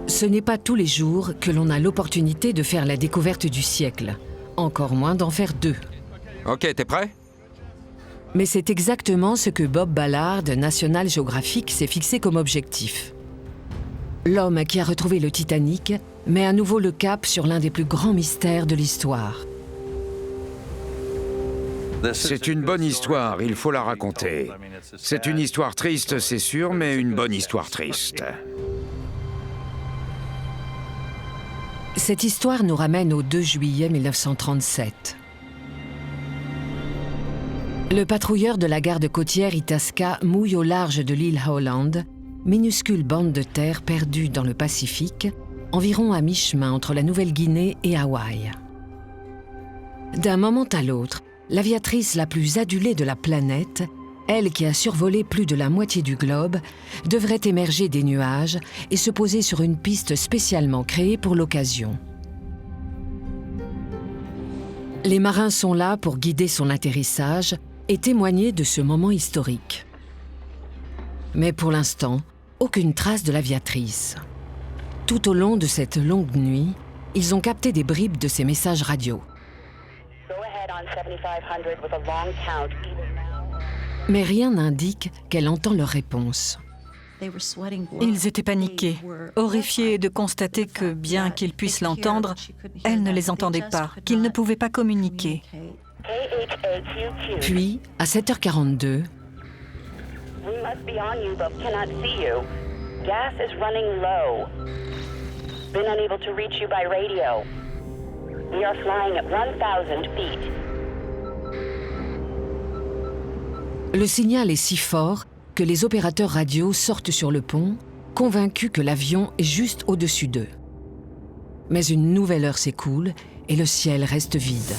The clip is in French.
Ce n'est pas tous les jours que l'on a l'opportunité de faire la découverte du siècle, encore moins d'en faire deux. Ok, t'es prêt? Mais c'est exactement ce que Bob Ballard de National Geographic s'est fixé comme objectif. L'homme qui a retrouvé le Titanic met à nouveau le cap sur l'un des plus grands mystères de l'histoire. C'est une bonne histoire, il faut la raconter. C'est une histoire triste, c'est sûr, mais une bonne histoire triste. Cette histoire nous ramène au 2 juillet 1937. Le patrouilleur de la garde côtière Itasca mouille au large de l'île Howland, minuscule bande de terre perdue dans le Pacifique, environ à mi-chemin entre la Nouvelle-Guinée et Hawaï. D'un moment à l'autre, l'aviatrice la plus adulée de la planète, elle qui a survolé plus de la moitié du globe, devrait émerger des nuages et se poser sur une piste spécialement créée pour l'occasion. Les marins sont là pour guider son atterrissage et témoigner de ce moment historique. Mais pour l'instant, aucune trace de l'aviatrice. Tout au long de cette longue nuit, ils ont capté des bribes de ses messages radio. Mais rien n'indique qu'elle entend leur réponse. Ils étaient paniqués, horrifiés de constater que, bien qu'ils puissent l'entendre, elle ne les entendait pas, qu'ils ne pouvaient pas communiquer. Puis, à 7h42, le signal est si fort que les opérateurs radio sortent sur le pont, convaincus que l'avion est juste au-dessus d'eux. Mais une nouvelle heure s'écoule et le ciel reste vide.